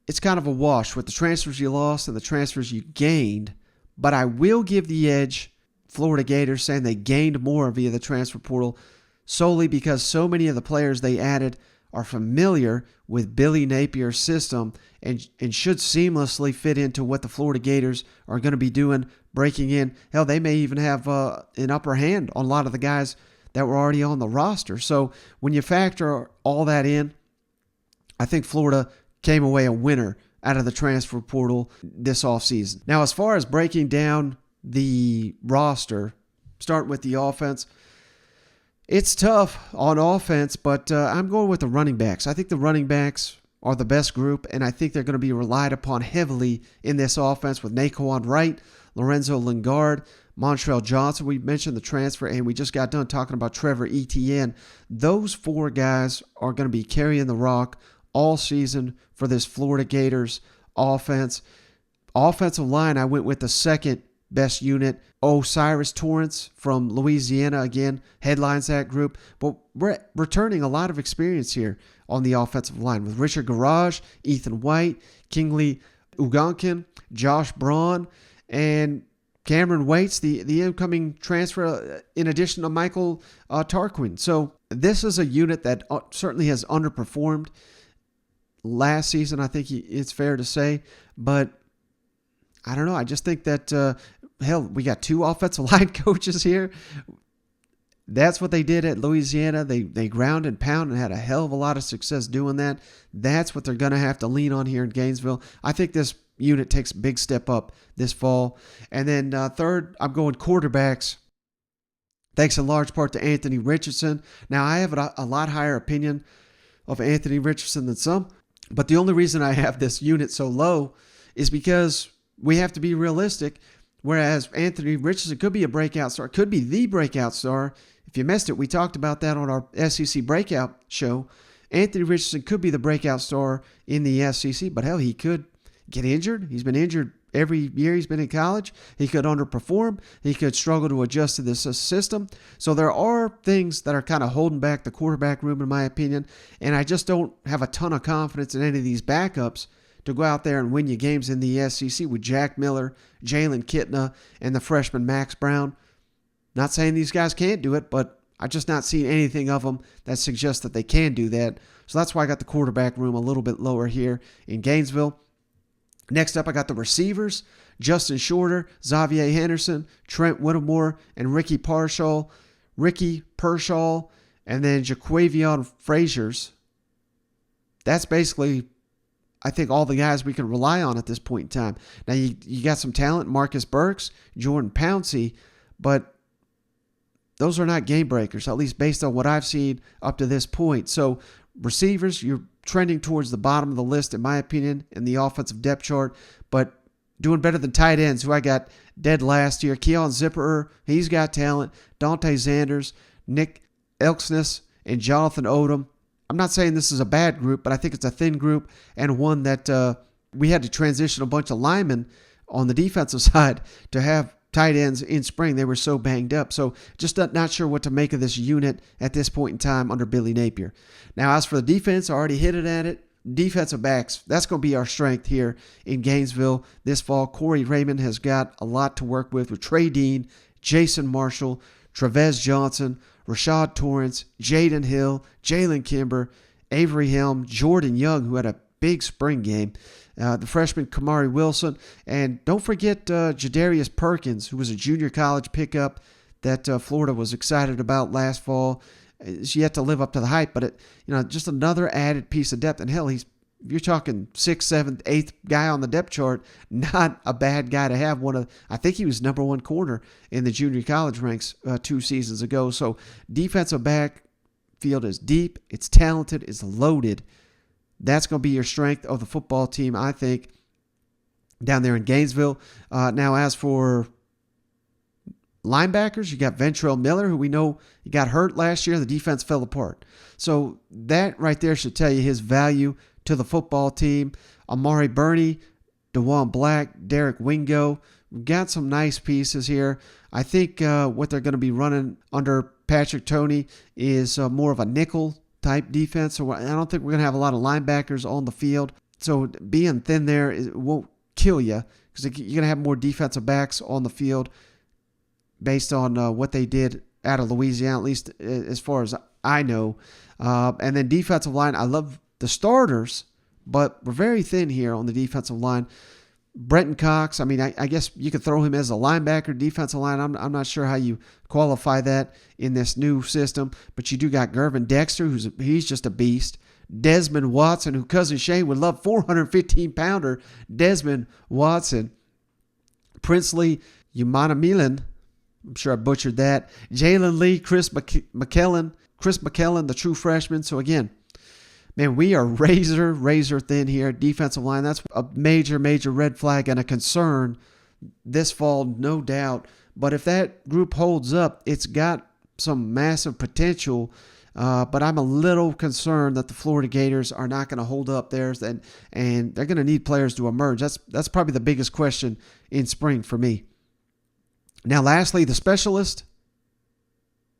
it's kind of a wash with the transfers you lost and the transfers you gained. But I will give the edge Florida Gators, saying they gained more via the transfer portal solely because so many of the players they added are familiar with Billy Napier's system and should seamlessly fit into what the Florida Gators are going to be doing, breaking in. Hell, they may even have an upper hand on a lot of the guys that were already on the roster. So when you factor all that in, I think Florida came away a winner out of the transfer portal this offseason. Now, as far as breaking down the roster, starting with the offense, it's tough on offense, but I'm going with the running backs. I think the running backs are the best group, and I think they're going to be relied upon heavily in this offense with Naquan Wright, Lorenzo Lingard, Montrell Johnson. We mentioned the transfer, and we just got done talking about Trevor Etn. Those 4 guys are going to be carrying the rock all season for this Florida Gators offense. Offensive line, I went with the second best unit. Osiris Torrance from Louisiana, again, headlines that group. But we're returning a lot of experience here on the offensive line with Richard Garage, Ethan White, Kingsley Ugonkin, Josh Braun, and Cameron Waits, the incoming transfer, in addition to Michael Tarquin. So this is a unit that certainly has underperformed last season, I think it's fair to say. But I don't know. I just think that, we got 2 offensive line coaches here. That's what they did at Louisiana. They ground and pound and had a hell of a lot of success doing that. That's what they're going to have to lean on here in Gainesville. I think this unit takes a big step up this fall. And then third, I'm going quarterbacks. Thanks in large part to Anthony Richardson. Now, I have a lot higher opinion of Anthony Richardson than some. But the only reason I have this unit so low is because we have to be realistic. Whereas Anthony Richardson could be a breakout star, could be the breakout star. If you missed it, we talked about that on our SEC breakout show. Anthony Richardson could be the breakout star in the SEC, but hell, he could get injured. He's been injured every year he's been in college. He could underperform. He could struggle to adjust to this system. So there are things that are kind of holding back the quarterback room, in my opinion. And I just don't have a ton of confidence in any of these backups to go out there and win you games in the SEC with Jack Miller, Jalen Kitna, and the freshman Max Brown. Not saying these guys can't do it, but I just not seen anything of them that suggests that they can do that. So that's why I got the quarterback room a little bit lower here in Gainesville. Next up, I got the receivers, Justin Shorter, Xavier Henderson, Trent Whittemore, and Ricky Pershaw, and then Jaquavion Fraziers. That's basically, I think, all the guys we can rely on at this point in time. Now, you got some talent, Marcus Burks, Jordan Pouncey, but those are not game breakers, at least based on what I've seen up to this point. So receivers, you're trending towards the bottom of the list, in my opinion, in the offensive depth chart, but doing better than tight ends, who I got dead last year. Keon Zipperer, he's got talent. Dante Zanders, Nick Elksness, and Jonathan Odom. I'm not saying this is a bad group, but I think it's a thin group and one that we had to transition a bunch of linemen on the defensive side to have tight ends in spring. They were so banged up. So just not sure what to make of this unit at this point in time under Billy Napier. Now, as for the defense, I already hit it at it. Defensive backs, that's going to be our strength here in Gainesville this fall. Corey Raymond has got a lot to work with Trey Dean, Jason Marshall, Trevez Johnson, Rashad Torrance, Jaden Hill, Jalen Kimber, Avery Helm, Jordan Young, who had a big spring game, the freshman Kamari Wilson, and don't forget Jadarius Perkins, who was a junior college pickup that Florida was excited about last fall. Is yet to live up to the hype, but just another added piece of depth. And hell, he's you're talking 6th, 7th, 8th guy on the depth chart, not a bad guy to have. I think he was number 1 corner in the junior college ranks 2 seasons ago. So defensive backfield is deep, it's talented, it's loaded. That's going to be your strength of the football team, I think, down there in Gainesville. Now, as for linebackers, you got Ventrell Miller, who we know he got hurt last year. The defense fell apart. So that right there should tell you his value to the football team. Amari Burney, DeJuan Black, Derek Wingo. We've got some nice pieces here. I think what they're going to be running under Patrick Toney is more of a nickel type defense. So I don't think we're going to have a lot of linebackers on the field. So being thin there, it won't kill you because you're going to have more defensive backs on the field based on what they did out of Louisiana, at least as far as I know. And then defensive line, I love the starters, but we're very thin here on the defensive line. Brenton Cox, I mean, I guess you could throw him as a linebacker, defensive line. I'm not sure how you qualify that in this new system, but you do got Gervin Dexter, he's just a beast. Desmond Watson, who Cousin Shane would love, 415-pounder Desmond Watson. Princely Umanamilan, I'm sure I butchered that. Jalen Lee, Chris Mckellen, the true freshman. So again, man, we are razor thin here. Defensive line, that's a major red flag and a concern this fall, no doubt. But if that group holds up, it's got some massive potential. But I'm a little concerned that the Florida Gators are not going to hold up theirs, and they're going to need players to emerge. That's probably the biggest question in spring for me. Now, lastly, the specialist.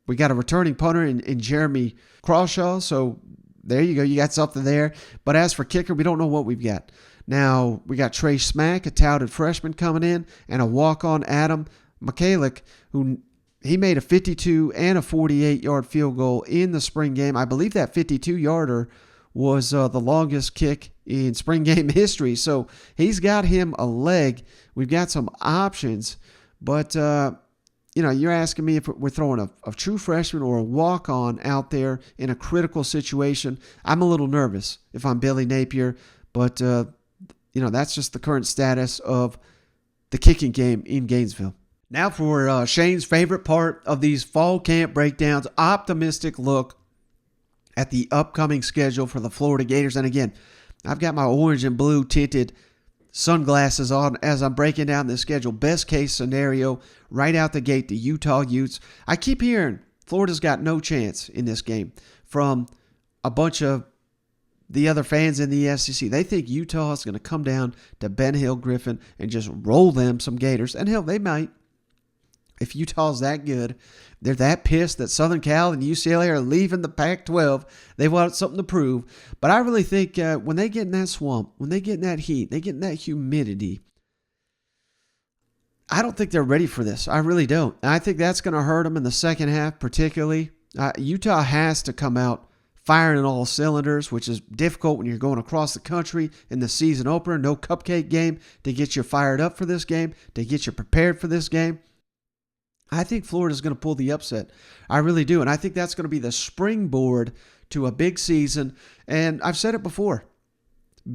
We got a returning punter in Jeremy Crawshaw, so there you go. You got something there. But as for kicker, we don't know what we've got. Now, we got Trey Smack, a touted freshman coming in, and a walk-on Adam Mckellen, who he made a 52 and a 48-yard field goal in the spring game. I believe that 52-yarder was the longest kick in spring game history. So he's got him a leg. We've got some options. But, you're asking me if we're throwing a true freshman or a walk-on out there in a critical situation. I'm a little nervous if I'm Billy Napier. But, that's just the current status of the kicking game in Gainesville. Now for Shane's favorite part of these fall camp breakdowns, optimistic look at the upcoming schedule for the Florida Gators. And again, I've got my orange and blue tinted sunglasses on as I'm breaking down the schedule. Best case scenario, right out the gate, the Utah Utes. I keep hearing Florida's got no chance in this game from a bunch of the other fans in the SEC. They think Utah is going to come down to Ben Hill Griffin and just roll them some Gators. And hell, they might. If Utah's that good, they're that pissed that Southern Cal and UCLA are leaving the Pac-12. They want something to prove. But I really think when they get in that swamp, when they get in that heat, they get in that humidity, I don't think they're ready for this. I really don't. And I think that's going to hurt them in the second half particularly. Utah has to come out firing on all cylinders, which is difficult when you're going across the country in the season opener. No cupcake game to get you fired up for this game, to get you prepared for this game. I think Florida's going to pull the upset. I really do. And I think that's going to be the springboard to a big season. And I've said it before.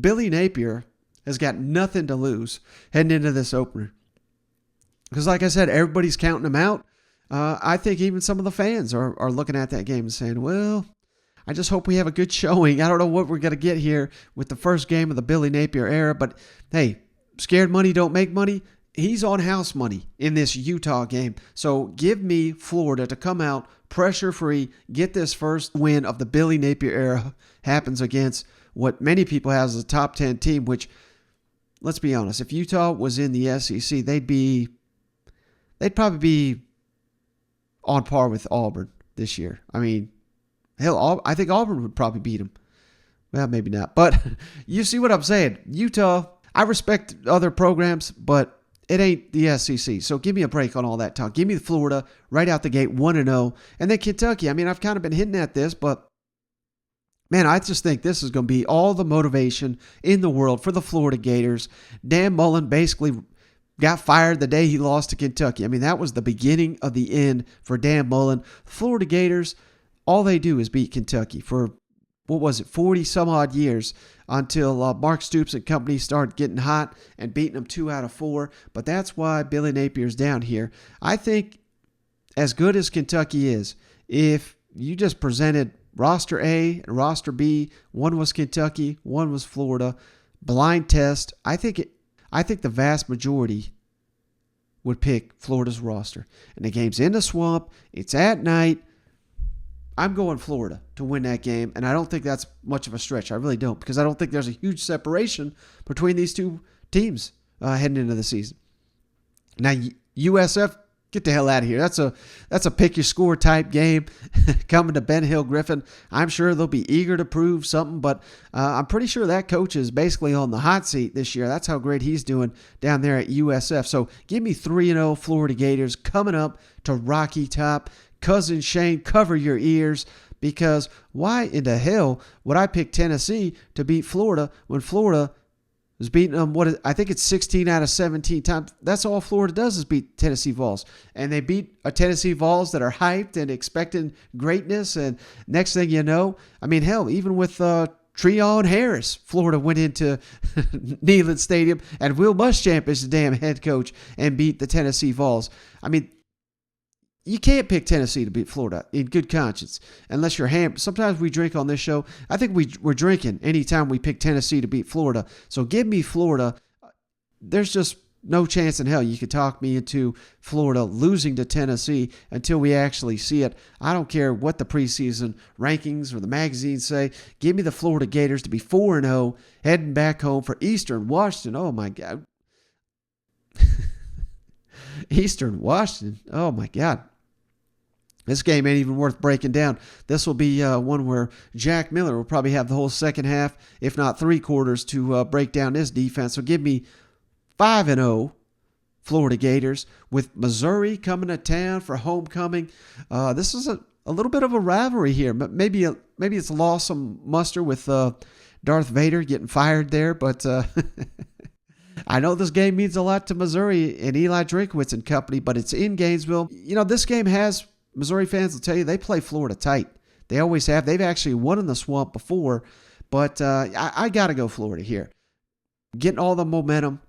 Billy Napier has got nothing to lose heading into this opener. Because like I said, everybody's counting him out. I think even some of the fans are looking at that game and saying, well, I just hope we have a good showing. I don't know what we're going to get here with the first game of the Billy Napier era. But hey, scared money don't make money. He's on house money in this Utah game. So give me Florida to come out pressure-free, get this first win of the Billy Napier era happens against what many people have as a top 10 team, which, let's be honest, if Utah was in the SEC, they'd probably be on par with Auburn this year. I mean, hell, I think Auburn would probably beat them. Well, maybe not. But you see what I'm saying. Utah, I respect other programs, but it ain't the SEC. So give me a break on all that talk. Give me Florida right out the gate, 1-0. And then Kentucky. I mean, I've kind of been hinting at this, but man, I just think this is going to be all the motivation in the world for the Florida Gators. Dan Mullen basically got fired the day he lost to Kentucky. I mean, that was the beginning of the end for Dan Mullen. Florida Gators, all they do is beat Kentucky for what was it, 40 some odd years until Mark Stoops and company started getting hot and beating them 2 out of 4. But that's why Billy Napier's down here. I think as good as Kentucky is, if you just presented roster A and roster B, one was Kentucky, one was Florida, blind test, I think the vast majority would pick Florida's roster. And the game's in the swamp. It's at night. I'm going Florida to win that game, and I don't think that's much of a stretch. I really don't, because I don't think there's a huge separation between these two teams heading into the season. Now, USF, get the hell out of here. That's a pick your score type game coming to Ben Hill Griffin. I'm sure they'll be eager to prove something, but I'm pretty sure that coach is basically on the hot seat this year. That's how great he's doing down there at USF. So give me 3-0 Florida Gators coming up to Rocky Top. Cousin Shane, cover your ears, because why in the hell would I pick Tennessee to beat Florida when Florida is beating them, I think it's 16 out of 17 times. That's all Florida does is beat Tennessee Vols. And they beat a Tennessee Vols that are hyped and expecting greatness. And next thing you know, I mean, hell, even with Treon Harris, Florida went into Neyland Stadium, and Will Muschamp is the damn head coach and beat the Tennessee Vols. I mean, you can't pick Tennessee to beat Florida in good conscience unless you're hammered. Sometimes we drink on this show. I think we're drinking anytime we pick Tennessee to beat Florida. So give me Florida. There's just no chance in hell you could talk me into Florida losing to Tennessee until we actually see it. I don't care what the preseason rankings or the magazines say. Give me the Florida Gators to be 4-0, heading back home for Eastern Washington. Oh, my God. Eastern Washington. Oh, my God. This game ain't even worth breaking down. This will be one where Jack Miller will probably have the whole second half, if not 3 quarters, to break down this defense. So give me 5-0 Florida Gators with Missouri coming to town for homecoming. This is a little bit of a rivalry here. Maybe it's lost some muster with Darth Vader getting fired there, but I know this game means a lot to Missouri and Eli Drinkwitz and company, but it's in Gainesville. You know, this game has, Missouri fans will tell you, they play Florida tight. They always have. They've actually won in the swamp before, but I got to go Florida here. Getting all the momentum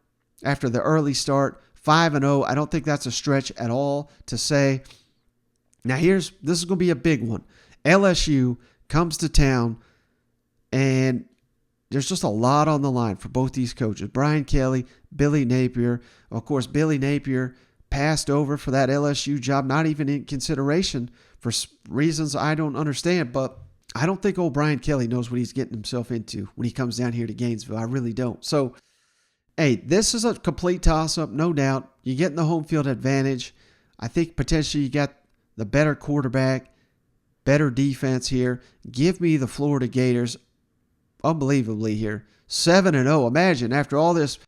after the early start, 5-0. I don't think that's a stretch at all to say. Now this is going to be a big one. LSU comes to town, and there's just a lot on the line for both these coaches. Brian Kelly, Billy Napier. Of course, Billy Napier passed over for that LSU job, not even in consideration for reasons I don't understand. But I don't think old Brian Kelly knows what he's getting himself into when he comes down here to Gainesville. I really don't. So, hey, this is a complete toss-up, no doubt. You're getting the home field advantage. I think potentially you got the better quarterback, better defense here. Give me the Florida Gators unbelievably here. 7-0. Imagine after all this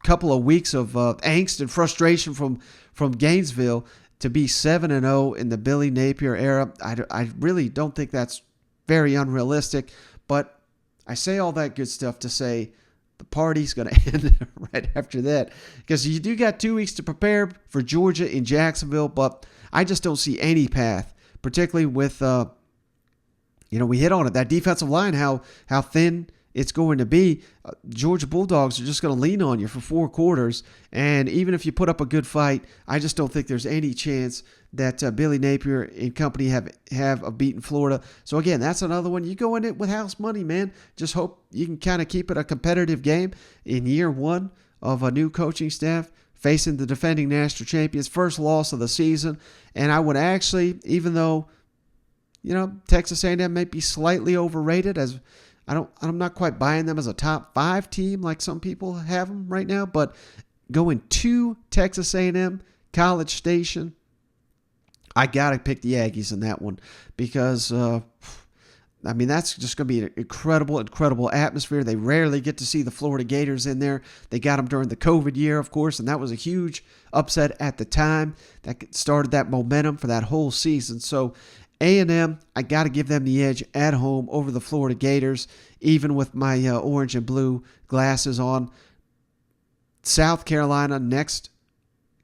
couple of weeks of angst and frustration from Gainesville to be 7-0 in the Billy Napier era. I really don't think that's very unrealistic, but I say all that good stuff to say the party's going to end right after that, because you do got 2 weeks to prepare for Georgia in Jacksonville, but I just don't see any path, particularly with we hit on it, that defensive line, how thin it's going to be. Georgia Bulldogs are just going to lean on you for 4 quarters, and even if you put up a good fight, I just don't think there's any chance that Billy Napier and company have of beating Florida. So again, that's another one. You go in it with house money, man. Just hope you can kind of keep it a competitive game in year 1 of a new coaching staff, facing the defending national champions, first loss of the season. And I would actually, even though Texas A&M may be slightly overrated, as I'm not quite buying them as a top 5 team like some people have them right now, but going to Texas A&M, College Station, I got to pick the Aggies in that one because, that's just going to be an incredible atmosphere. They rarely get to see the Florida Gators in there. They got them during the COVID year, of course, and that was a huge upset at the time. That started that momentum for that whole season. So A&M, I got to give them the edge at home over the Florida Gators, even with my orange and blue glasses on. South Carolina next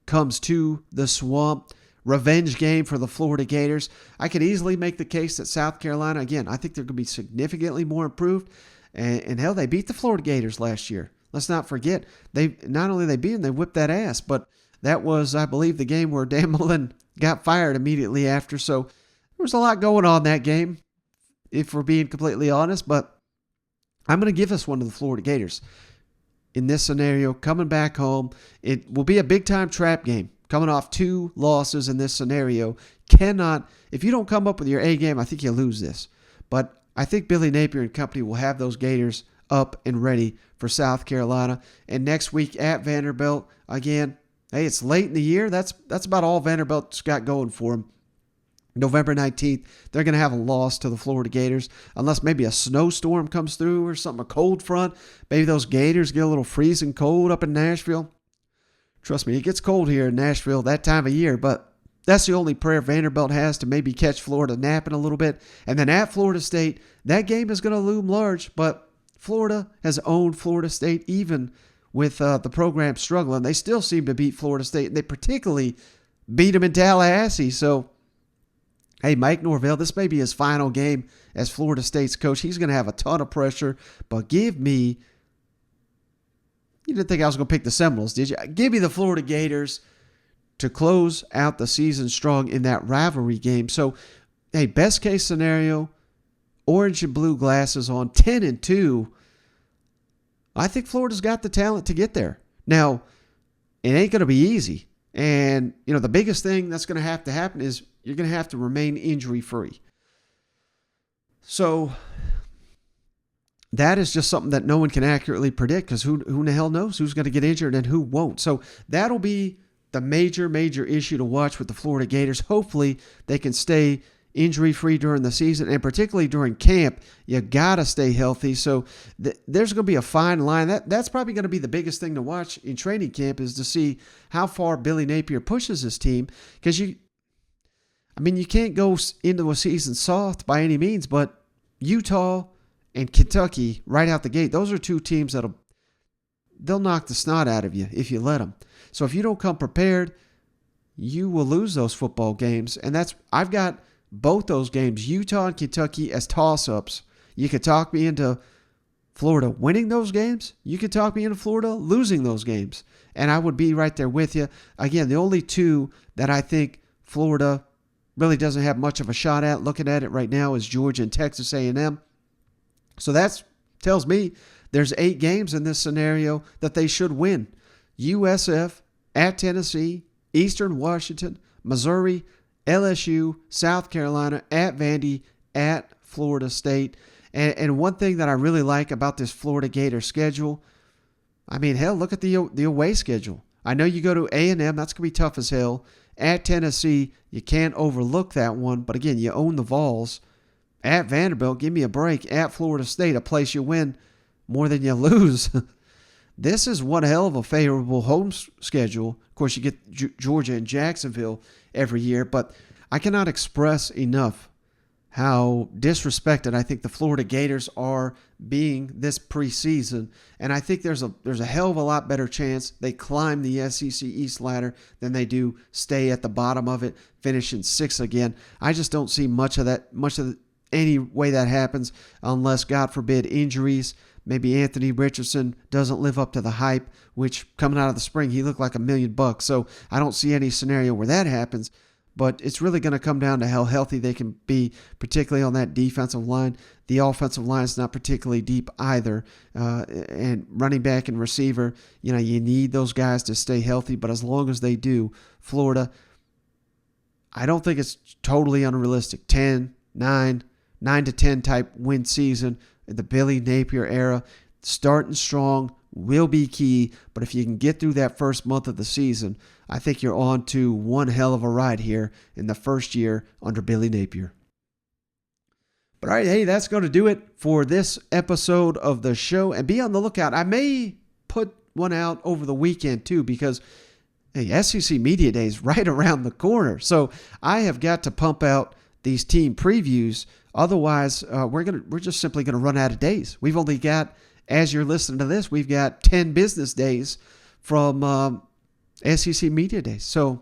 comes to the swamp. revenge game for the Florida Gators. I could easily make the case that South Carolina, again, I think they're going to be significantly more improved. And hell, they beat the Florida Gators last year. Let's not forget, they not only they beat them, they whipped that ass, but that was, I believe, the game where Dan Mullen got fired immediately after. So there was a lot going on that game, if we're being completely honest. But I'm going to give this one to the Florida Gators. In this scenario, coming back home, it will be a big-time trap game. Coming off 2 losses in this scenario, if you don't come up with your A game, I think you lose this. But I think Billy Napier and company will have those Gators up and ready for South Carolina. And next week at Vanderbilt, again, hey, it's late in the year. That's about all Vanderbilt's got going for them. November 19th, they're going to have a loss to the Florida Gators, unless maybe a snowstorm comes through or something, a cold front. Maybe those Gators get a little freezing cold up in Nashville. Trust me, it gets cold here in Nashville that time of year, but that's the only prayer Vanderbilt has, to maybe catch Florida napping a little bit. And then at Florida State, that game is going to loom large, but Florida has owned Florida State even with the program struggling. They still seem to beat Florida State, and they particularly beat them in Tallahassee. So, hey, Mike Norvell, this may be his final game as Florida State's coach. He's going to have a ton of pressure, but give me, you didn't think I was going to pick the Seminoles, did you? Give me the Florida Gators to close out the season strong in that rivalry game. So, hey, best case scenario, orange and blue glasses on, 10-2. I think Florida's got the talent to get there. Now, it ain't going to be easy. And, the biggest thing that's going to happen is you're going to have to remain injury-free. So that is just something that no one can accurately predict, because who in the hell knows who's going to get injured and who won't. So that'll be the major issue to watch with the Florida Gators. Hopefully they can stay injury-free during the season, and particularly during camp, you got to stay healthy. So there's going to be a fine line. That's probably going to be the biggest thing to watch in training camp, is to see how far Billy Napier pushes his team, because you can't go into a season soft by any means, but Utah and Kentucky right out the gate, those are 2 teams they'll knock the snot out of you if you let them. So if you don't come prepared, you will lose those football games. And I've got both those games, Utah and Kentucky, as toss-ups. You could talk me into Florida winning those games. You could talk me into Florida losing those games. And I would be right there with you. Again, the only 2 that I think Florida really doesn't have much of a shot at, looking at it right now, is Georgia and Texas A&M. So that tells me there's 8 games in this scenario that they should win. USF, at Tennessee, Eastern Washington, Missouri, LSU, South Carolina, at Vandy, at Florida State. And one thing that I really like about this Florida Gator schedule, hell, look at the away schedule. I know you go to A&M, that's going to be tough as hell. At Tennessee, you can't overlook that one. But again, you own the Vols. At Vanderbilt, give me a break. At Florida State, a place you win more than you lose. This is one hell of a favorable home schedule. Of course, you get Georgia and Jacksonville every year, but I cannot express enough how disrespected I think the Florida Gators are being this preseason. And I think there's a hell of a lot better chance they climb the SEC East ladder than they do stay at the bottom of it, finishing 6th again. I just don't see much of any way that happens, unless, God forbid, injuries. Maybe Anthony Richardson doesn't live up to the hype, which coming out of the spring, he looked like $1 million. So I don't see any scenario where that happens. But it's really going to come down to how healthy they can be, particularly on that defensive line. The offensive line is not particularly deep either. And running back and receiver, you need those guys to stay healthy. But as long as they do, Florida, I don't think it's totally unrealistic. 10, 9 to 10 type win season. The Billy Napier era, starting strong will be key. But if you can get through that first month of the season, I think you're on to one hell of a ride here in the first year under Billy Napier. But all right, hey, that's going to do it for this episode of the show. And be on the lookout. I may put one out over the weekend too, because hey, SEC Media Day is right around the corner. So I have got to pump out these team previews. Otherwise, we're just simply going to run out of days. We've only got, as you're listening to this, we've got 10 business days from SEC Media Day. So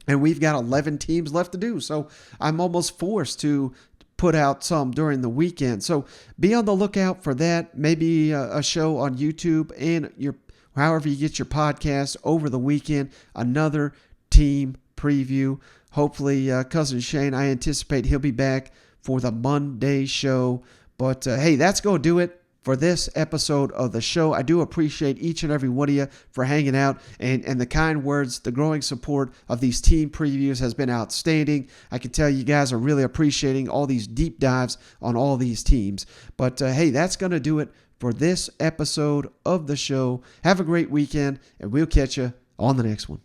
And we've got 11 teams left to do. So I'm almost forced to put out some during the weekend. So be on the lookout for that. Maybe a show on YouTube and however you get your podcast over the weekend. Another team preview. Hopefully, Cousin Shane, I anticipate he'll be back for the Monday show. But hey, that's going to do it for this episode of the show. I do appreciate each and every one of you for hanging out, and the kind words. The growing support of these team previews has been outstanding. I can tell you guys are really appreciating all these deep dives on all these teams. But hey, that's going to do it for this episode of the show. Have a great weekend, and we'll catch you on the next one.